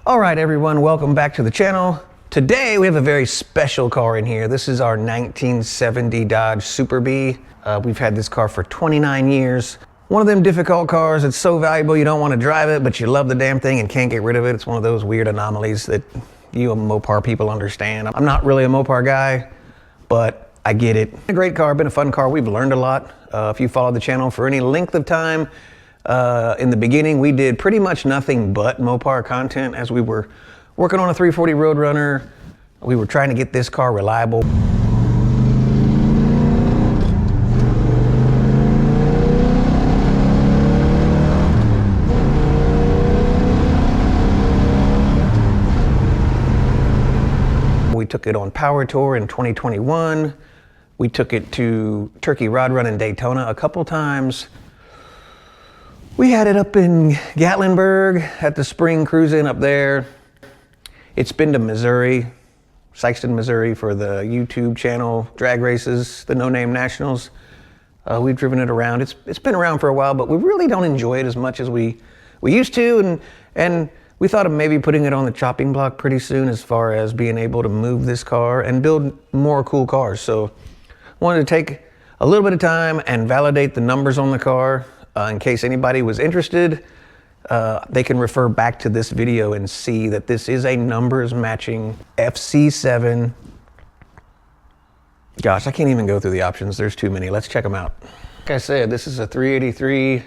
All right, everyone, welcome back to the channel. Today we have a very special car in here. This is our 1970 Dodge Super Bee. We've had this car for 29 years. One of them difficult cars. It's so valuable you don't want to drive it, but you love the damn thing and can't get rid of it. It's one of those weird anomalies that you Mopar people understand. I'm not really a Mopar guy, but I get it. A great car, been a fun car. We've learned a lot. If you followed the channel for any length of time, in the beginning, we did pretty much nothing but Mopar content as we were working on a 340 Roadrunner. We were trying to get this car reliable. We took it on Power Tour in 2021. We took it to Turkey Rod Run in Daytona a couple times. We had it up in Gatlinburg at the spring cruising up there. It's been to Missouri, Sikeston, Missouri for the YouTube channel drag races, the No Name Nationals. We've driven it around. It's been around for a while, but we really don't enjoy it as much as we used to. And we thought of maybe putting it on the chopping block pretty soon as far as being able to move this car and build more cool cars. So wanted to take a little bit of time and validate the numbers on the car. In case anybody was interested, they can refer back to this video and see that this is a numbers matching FC7. Gosh, I can't even go through the options. There's too many. Let's check them out. Like I said, this is a 383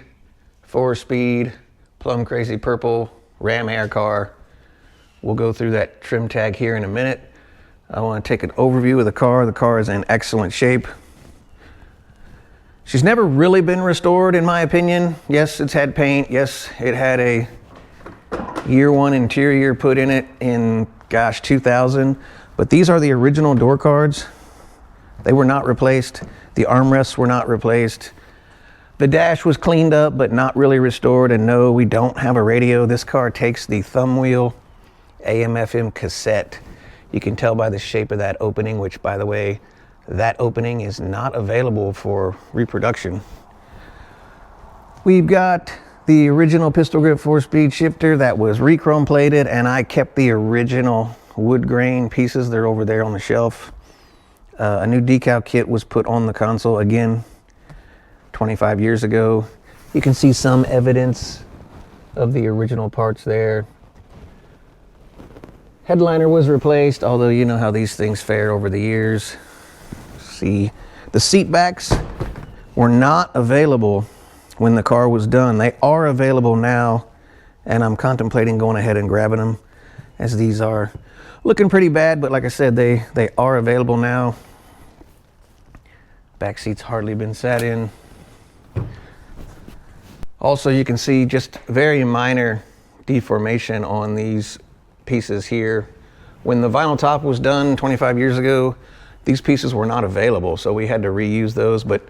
4-speed plum crazy purple Ram Air car. We'll go through that trim tag here in a minute. I want to take an overview of the car. The car is in excellent shape. She's never really been restored, in my opinion. Yes, it's had paint. Yes, it had a year one interior put in it in, gosh, 2000. But these are the original door cards. They were not replaced. The armrests were not replaced. The dash was cleaned up, but not really restored. And no, we don't have a radio. This car takes the thumb wheel AM/FM cassette. You can tell by the shape of that opening, which, by the way, that opening is not available for reproduction. We've got the original pistol grip 4-speed shifter that was re-chrome plated, and I kept the original wood grain pieces. They're over there on the shelf. A new decal kit was put on the console, again, 25 years ago. You can see some evidence of the original parts there. Headliner was replaced, although you know how these things fare over the years. See, the seat backs were not available when the car was done. They are available now, and I'm contemplating going ahead and grabbing them, as these are looking pretty bad, but like I said, they are available now. Back seat's hardly been sat in. Also, you can see just very minor deformation on these pieces here. When the vinyl top was done 25 years ago, these pieces were not available, so we had to reuse those, but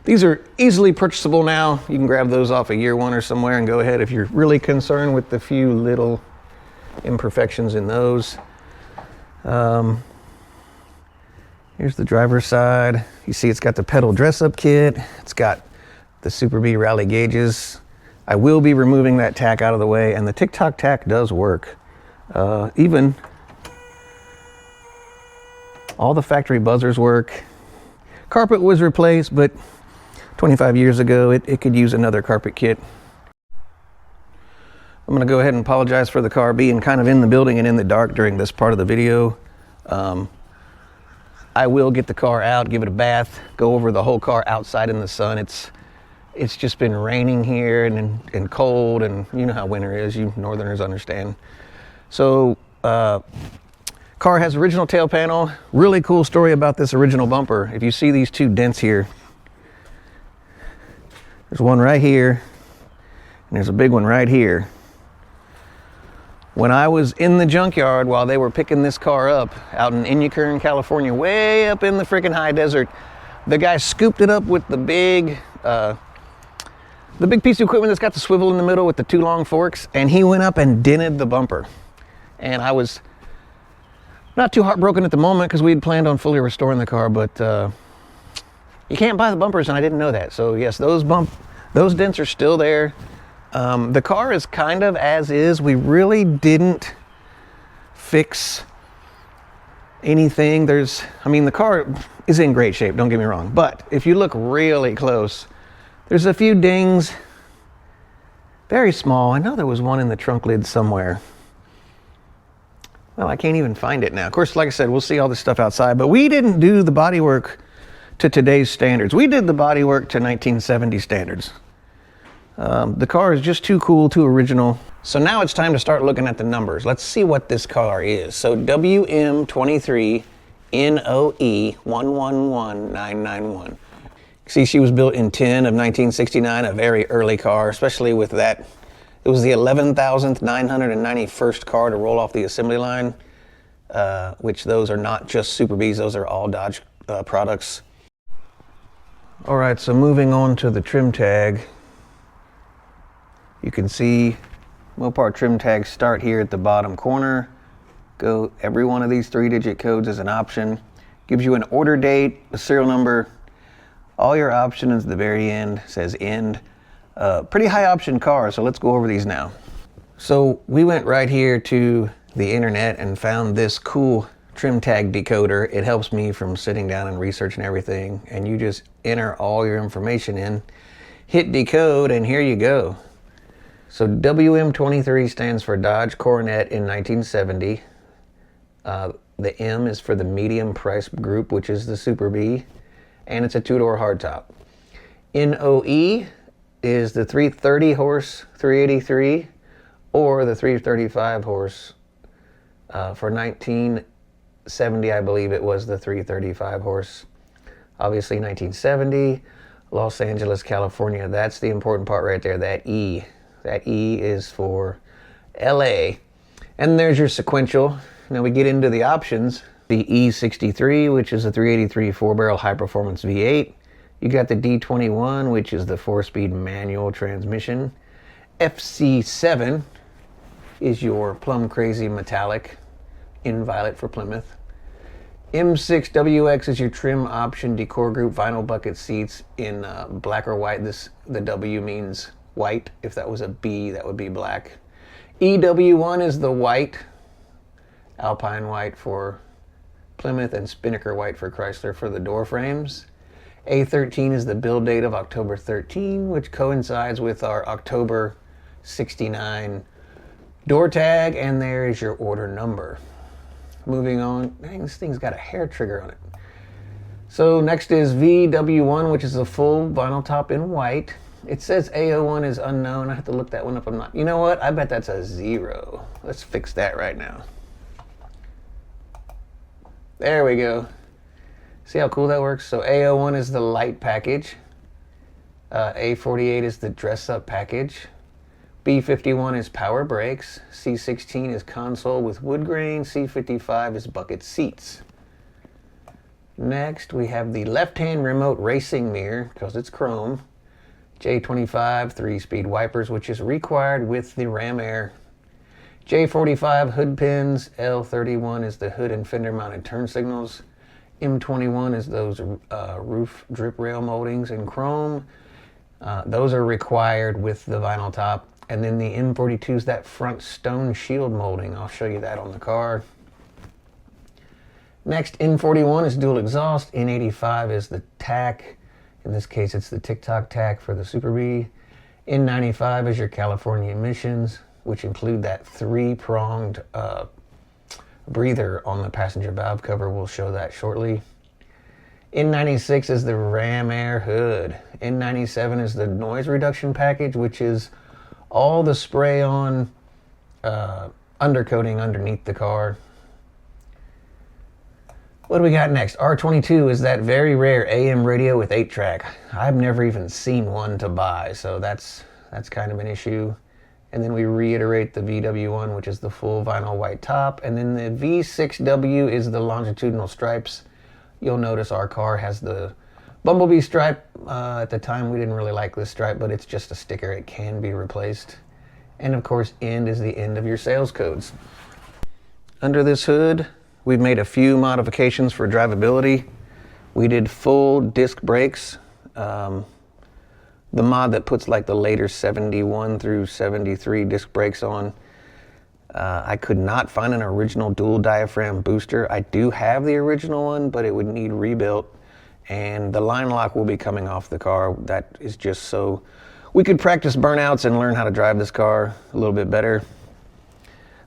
these are easily purchasable now. You can grab those off a year one or somewhere and go ahead if you're really concerned with the few little imperfections in those. Here's the driver's side. You see it's got the pedal dress-up kit. It's got the Super Bee rally gauges. I will be removing that tack out of the way, and the TikTok tack does work. Even all the factory buzzers work. Carpet was replaced, but 25 years ago, it could use another carpet kit. I'm gonna go ahead and apologize for the car being kind of in the building and in the dark during this part of the video. I will get the car out, give it a bath, go over the whole car outside in the sun. It's just been raining here and cold, and you know how winter is, you northerners understand. So, car has original tail panel. Really cool story about this original bumper. If you see these two dents here, there's one right here, and there's a big one right here. When I was in the junkyard while they were picking this car up out in Inyakern, California, way up in the freaking high desert, the guy scooped it up with the big piece of equipment that's got the swivel in the middle with the two long forks, and he went up and dented the bumper. And I was not too heartbroken at the moment because we had planned on fully restoring the car, but you can't buy the bumpers, and I didn't know that. So yes, those dents are still there. The car is kind of as is. We really didn't fix anything. I mean, the car is in great shape, don't get me wrong, but if you look really close, there's a few dings, very small. I know there was one in the trunk lid somewhere. Well, I can't even find it now. Of course, like I said, we'll see all this stuff outside, but we didn't do the bodywork to today's standards. We did the bodywork to 1970 standards. The car is just too cool, too original. So now it's time to start looking at the numbers. Let's see what this car is. So WM23 NOE 111991. See, she was built in 10 of 1969, a very early car, especially with that. It was the 11,991st car to roll off the assembly line, which those are not just Super Bs, those are all Dodge products. All right, so moving on to the trim tag. You can see Mopar trim tags start here at the bottom corner. Every one of these 3-digit codes is an option. Gives you an order date, a serial number. All your options at the very end says end. Pretty high option car, so let's go over these now. So we went right here to the internet and found this cool trim tag decoder. It helps me from sitting down and researching everything, and you just enter all your information in, hit decode, and here you go. So WM23 stands for Dodge Coronet in 1970. The M is for the medium price group, which is the Super B, and it's a 2-door hardtop. NOE is the 330 horse 383 or the 335 horse. For 1970, I believe it was the 335 horse. Obviously 1970, Los Angeles, California. That's the important part right there, that E. That E is for LA. And there's your sequential. Now we get into the options. The E63, which is a 383 4-barrel high-performance V8. You got the D21, which is the 4-speed manual transmission. FC7 is your plum crazy metallic in violet for Plymouth. M6WX is your trim option decor group vinyl bucket seats in black or white. The W means white. If that was a B, that would be black. EW1 is the white, Alpine white for Plymouth, and Spinnaker white for Chrysler for the door frames. A13 is the build date of October 13, which coincides with our October 69 door tag, and there is your order number. Moving on, dang, this thing's got a hair trigger on it. So next is VW1, which is a full vinyl top in white. It says A01 is unknown. I have to look that one up. I'm not. You know what? I bet that's a 0. Let's fix that right now. There we go. See how cool that works? So A01 is the light package. A48 is the dress-up package. B51 is power brakes. C16 is console with wood grain. C55 is bucket seats. Next, we have the left-hand remote racing mirror, because it's chrome. J25 3-speed wipers, which is required with the Ram Air. J45 hood pins. L31 is the hood and fender mounted turn signals. M21 is those roof drip rail moldings in chrome. Those are required with the vinyl top. And then the M42 is that front stone shield molding. I'll show you that on the car. Next, N41 is dual exhaust. N85 is the tack. In this case, it's the TikTok tack for the Super B. N95 is your California emissions, which include that 3-pronged breather on the passenger valve cover. We'll show that shortly. N96 is the Ram Air hood. N97 is the noise reduction package, which is all the spray-on undercoating underneath the car. What do we got next? R22 is that very rare AM radio with 8-track. I've never even seen one to buy, so that's kind of an issue. And then we reiterate the VW1, which is the full vinyl white top. And then the V6W is the longitudinal stripes. You'll notice our car has the Bumblebee stripe. At the time, we didn't really like this stripe, but it's just a sticker. It can be replaced. And of course, end is the end of your sales codes. Under this hood, we've made a few modifications for drivability. We did full disc brakes. The mod that puts like the later 71 through 73 disc brakes on. I could not find an original dual diaphragm booster. I do have the original one, but it would need rebuilt. And the line lock will be coming off the car. That is just so we could practice burnouts and learn how to drive this car a little bit better.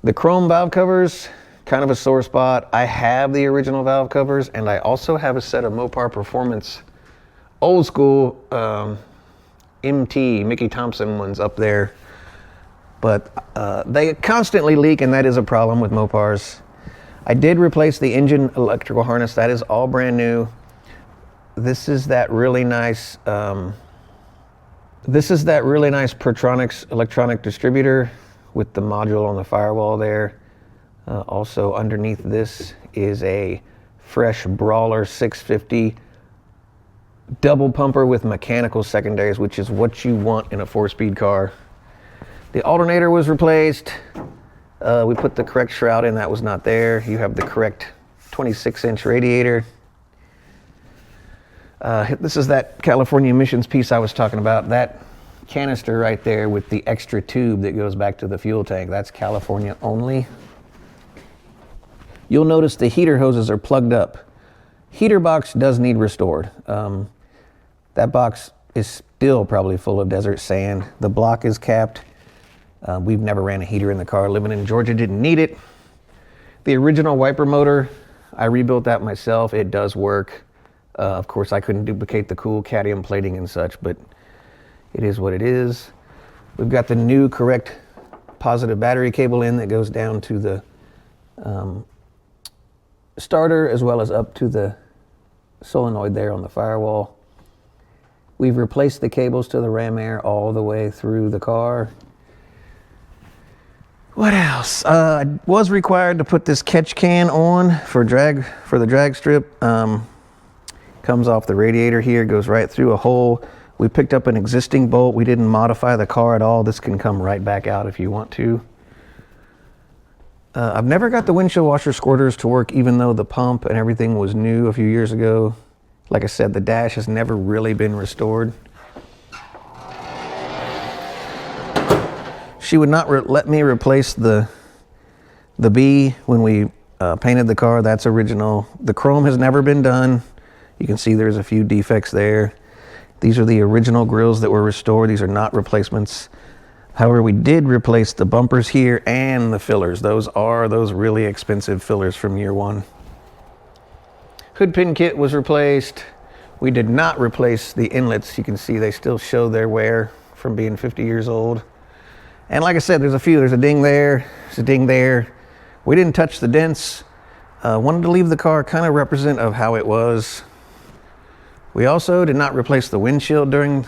The chrome valve covers, kind of a sore spot. I have the original valve covers, and I also have a set of Mopar Performance old school MT Mickey Thompson ones up there. But they constantly leak, and that is a problem with Mopars. I did replace the engine electrical harness. That is all brand new. This is that really nice Pertronix electronic distributor with the module on the firewall there. Also underneath this is a fresh Brawler 650 double pumper with mechanical secondaries, which is what you want in a 4-speed car. The alternator was replaced. We put the correct shroud in, that was not there. You have the correct 26-inch radiator. This is that California emissions piece I was talking about. That canister right there with the extra tube that goes back to the fuel tank, that's California only. You'll notice the heater hoses are plugged up. Heater box does need restored. That box is still probably full of desert sand. The block is capped. We've never ran a heater in the car. Living in Georgia, didn't need it. The original wiper motor, I rebuilt that myself. It does work. Of course, I couldn't duplicate the cool cadmium plating and such, but it is what it is. We've got the new correct positive battery cable in that goes down to the starter as well as up to the solenoid there on the firewall. We've replaced the cables to the ram air all the way through the car. What else? I was required to put this catch can on for the drag strip. Comes off the radiator here, goes right through a hole. We picked up an existing bolt. We didn't modify the car at all. This can come right back out if you want to. I've never got the windshield washer squirters to work, even though the pump and everything was new a few years ago. Like I said, the dash has never really been restored. She would not let me replace the B when we painted the car. That's original. The chrome has never been done. You can see there's a few defects there. These are the original grills that were restored. These are not replacements. However, we did replace the bumpers here and the fillers. Those are those really expensive fillers from year one. Hood pin kit was replaced. We did not replace the inlets. You can see they still show their wear from being 50 years old. And like I said, there's a few. There's a ding there. There's a ding there. We didn't touch the dents. Wanted to leave the car kind of representative of how it was. We also did not replace the windshield during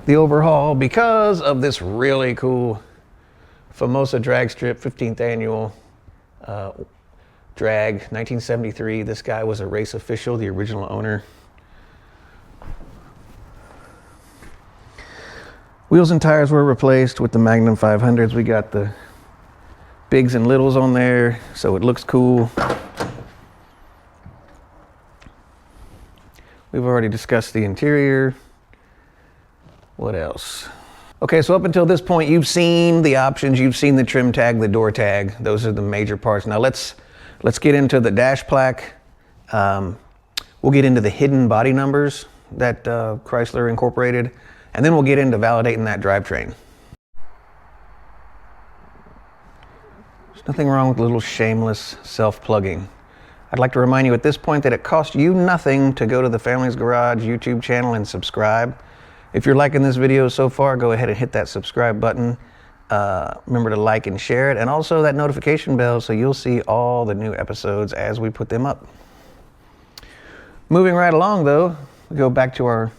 the overhaul because of this really cool Famosa drag strip, 15th annual drag, 1973. This guy was a race official, the original owner. Wheels and tires were replaced with the Magnum 500s. We got the bigs and littles on there, so it looks cool. We've already discussed the interior. What else? Okay, so up until this point, you've seen the options, you've seen the trim tag, the door tag. Those are the major parts. Now let's get into the dash plaque. We'll get into the hidden body numbers that Chrysler incorporated, and then we'll get into validating that drivetrain. There's nothing wrong with a little shameless self-plugging. I'd like to remind you at this point that it costs you nothing to go to the Family's Garage YouTube channel and subscribe. If you're liking this video so far, go ahead and hit that subscribe button. Remember to like and share it, and also that notification bell so you'll see all the new episodes as we put them up. Moving right along though, we go back to our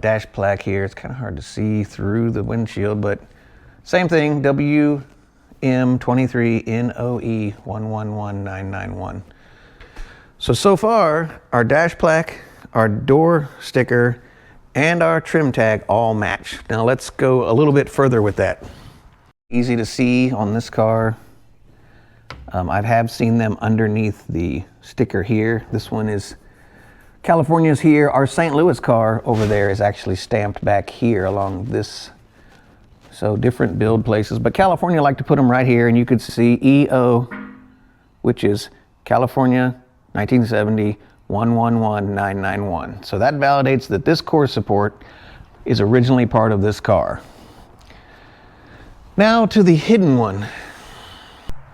dash plaque here. It's kind of hard to see through the windshield, but same thing, WM23NOE111991. So far, our dash plaque, our door sticker, and our trim tag all match. Now let's go a little bit further with that. Easy to see on this car. I have seen them underneath the sticker here. This one is California's here. Our St. Louis car over there is actually stamped back here along this So different build places, but California like to put them right here, and you could see EO, which is California 1970 111991. So that validates that this core support is originally part of this car. Now to the hidden one.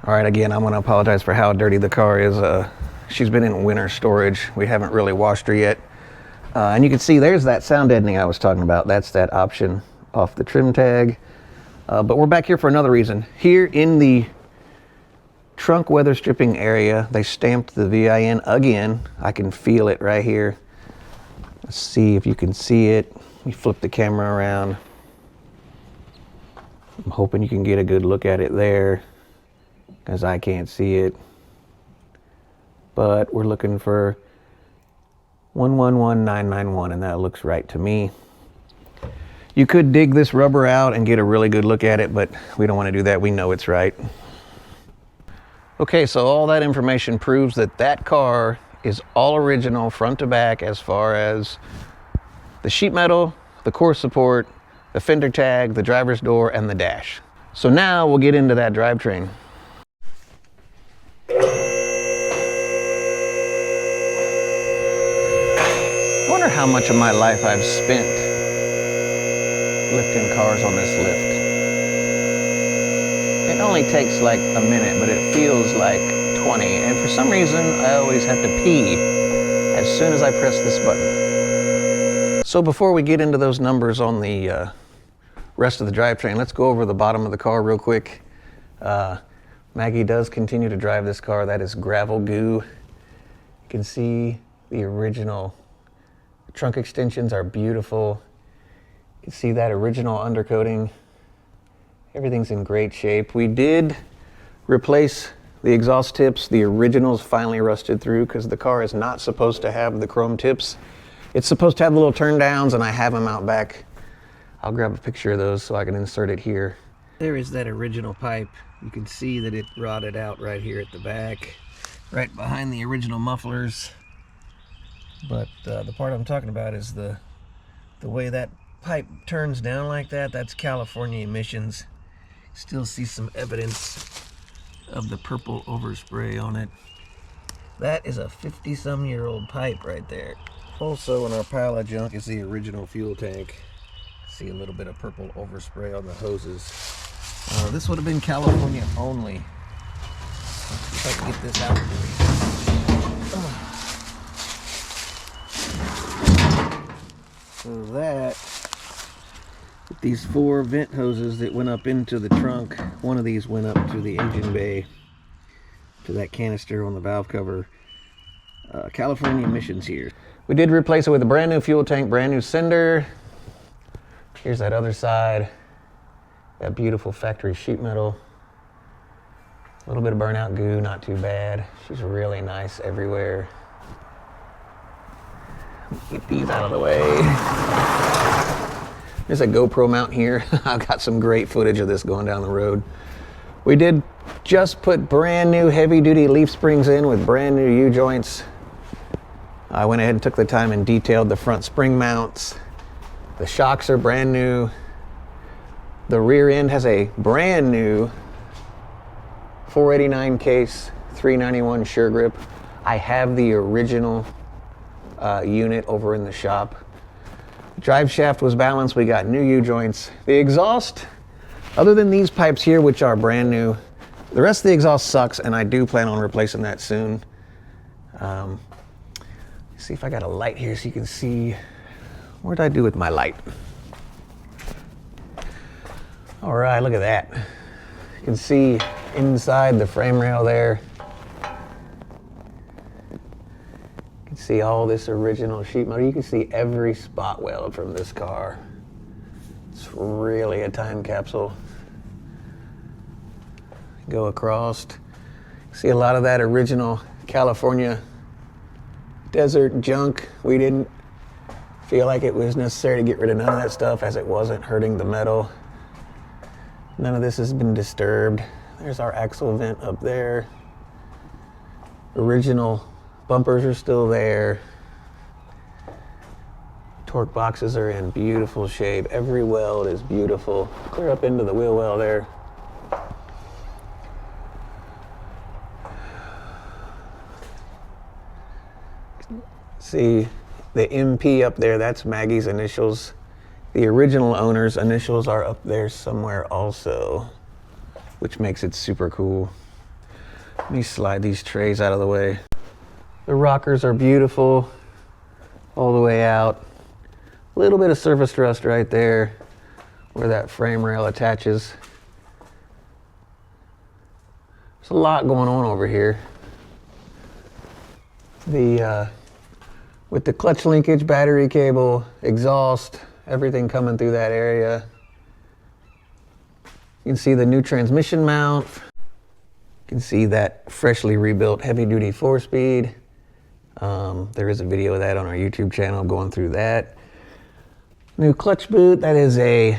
All right, again, I'm gonna apologize for how dirty the car is. She's been in winter storage. We haven't really washed her yet. And you can see there's that sound deadening I was talking about. That's that option off the trim tag. But we're back here for another reason. Here in the trunk weather stripping area, they stamped the VIN again. I can feel it right here. Let's see if you can see it. We flip the camera around. I'm hoping you can get a good look at it there, because I can't see it. But we're looking for 111991, and that looks right to me. You could dig this rubber out and get a really good look at it, but we don't want to do that. We know it's right. Okay, so all that information proves that that car is all original front to back, as far as the sheet metal, the core support, the fender tag, the driver's door, and the dash. So now we'll get into that drivetrain. I wonder how much of my life I've spent lifting cars on this lift. It only takes like a minute, but it feels like 20. And for some reason, I always have to pee as soon as I press this button. So before we get into those numbers on the rest of the drivetrain, let's go over the bottom of the car real quick. Maggie does continue to drive this car. That is gravel goo. You can see the original trunk extensions are beautiful. You can see that original undercoating. Everything's in great shape. We did replace the exhaust tips. The originals finally rusted through because the car is not supposed to have the chrome tips. It's supposed to have the little turn downs, and I have them out back. I'll grab a picture of those so I can insert it here. There is that original pipe. You can see that it rotted out right here at the back, right behind the original mufflers. But the part I'm talking about is the way that pipe turns down like that. That's California emissions. Still see some evidence of the purple overspray on it. That is a 50-some-year-old pipe right there. Also in our pile of junk is the original fuel tank. See a little bit of purple overspray on the hoses. This would have been California only. Let's see if I can get this out. So that, with these 4 vent hoses that went up into the trunk, one of these went up to the engine bay, to that canister on the valve cover. California emissions here. We did replace it with a brand new fuel tank, brand new sender. Here's that other side. That beautiful factory sheet metal. A little bit of burnout goo, not too bad. She's really nice everywhere. Get these out of the way. There's a GoPro mount here. I've got some great footage of this going down the road. We did just put brand new heavy duty leaf springs in with brand new U-joints. I went ahead and took the time and detailed the front spring mounts. The shocks are brand new. The rear end has a brand new 489 case, 391 sure grip. I have the original unit over in the shop. Drive shaft was balanced. We got new U-joints. The exhaust, other than these pipes here, which are brand new, the rest of the exhaust sucks, and I do plan on replacing that soon. See if I got a light here so you can see. What did I do with my light? All right, look at that. You can see inside the frame rail there. You can see all this original sheet metal. You can see every spot weld from this car. It's really a time capsule. Go across. See a lot of that original California desert junk. We didn't feel like it was necessary to get rid of none of that stuff, as it wasn't hurting the metal. None of this has been disturbed. There's our axle vent up there. Original bumpers are still there. Torque boxes are in beautiful shape. Every weld is beautiful. Clear up into the wheel well there. See the MP up there, that's Maggie's initials. The original owner's initials are up there somewhere also, which makes it super cool. Let me slide these trays out of the way. The rockers are beautiful all the way out. A little bit of surface rust right there where that frame rail attaches. There's a lot going on over here. With the clutch linkage, battery cable, exhaust, everything coming through that area. You can see the new transmission mount. You can see that freshly rebuilt heavy-duty 4-speed. There is a video of that on our YouTube channel going through that. New clutch boot, that is a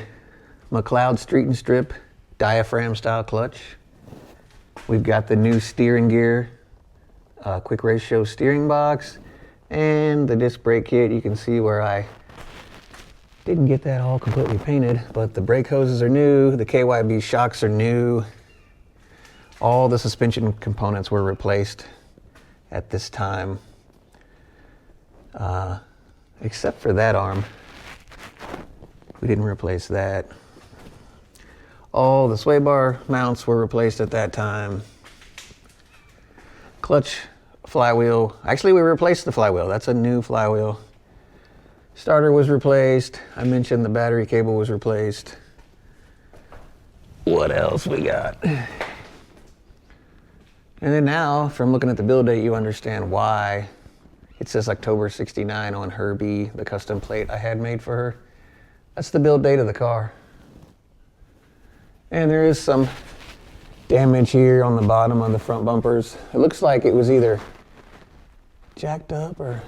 McLeod Street and Strip diaphragm style clutch. We've got the new steering gear, quick ratio steering box, and the disc brake kit. You can see where I didn't get that all completely painted, but the brake hoses are new, the KYB shocks are new. All the suspension components were replaced at this time, except for that arm. We didn't replace that. All the sway bar mounts were replaced at that time. Clutch, flywheel. Actually, we replaced the flywheel. That's a new flywheel. Starter was replaced. I mentioned the battery cable was replaced. What else we got? And then now, from looking at the build date, you understand why it says October 69 on Herbie, the custom plate I had made for her. That's the build date of the car. And there is some damage here on the bottom of the front bumpers. It looks like it was either jacked up or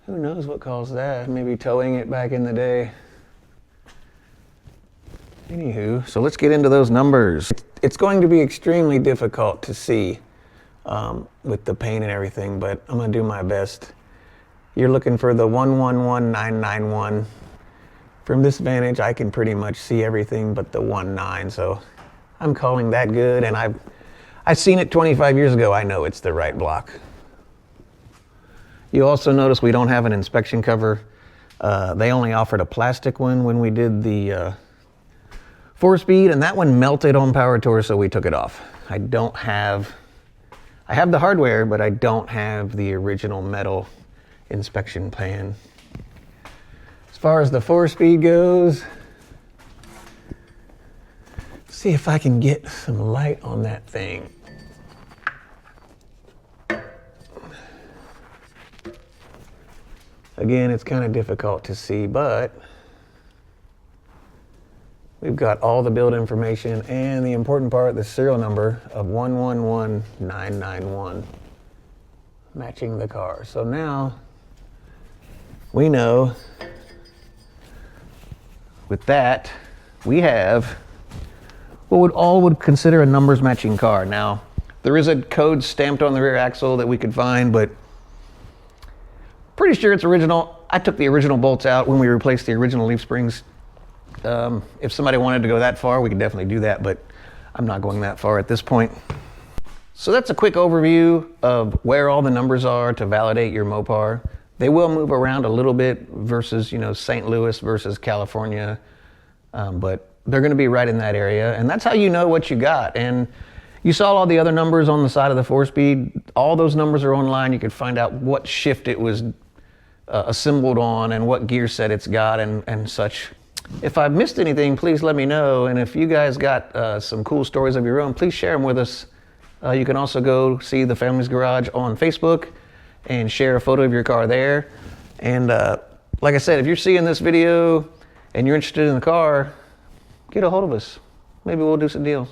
who knows what caused that. Maybe towing it back in the day. Anywho, so let's get into those numbers. It's going to be extremely difficult to see with the paint and everything, but I'm gonna do my best. You're looking for the 111991. From this vantage, I can pretty much see everything but the 19, so I'm calling that good, and I've seen it 25 years ago. I know it's the right block. You also notice we don't have an inspection cover. They only offered a plastic one when we did the 4-speed, and that one melted on Power Tour, so we took it off. I have the hardware, but I don't have the original metal inspection pan. As far as the 4-speed goes, see if I can get some light on that thing. Again, it's kind of difficult to see, but we've got all the build information and the important part, the serial number of 111991 matching the car. So now we know with that, we have what all would consider a numbers matching car. Now, there is a code stamped on the rear axle that we could find, but pretty sure it's original. I took the original bolts out when we replaced the original leaf springs. If somebody wanted to go that far, we could definitely do that, but I'm not going that far at this point. So that's a quick overview of where all the numbers are to validate your Mopar. They will move around a little bit versus, St. Louis versus California, but they're going to be right in that area, and that's how you know what you got. And you saw all the other numbers on the side of the 4-speed. All those numbers are online. You could find out what shift it was assembled on and what gear set it's got and such. If I've missed anything, please let me know. And if you guys got some cool stories of your own, please share them with us. You can also go see the Family's Garage on Facebook and share a photo of your car there. And like I said, if you're seeing this video and you're interested in the car, get a hold of us. Maybe we'll do some deals.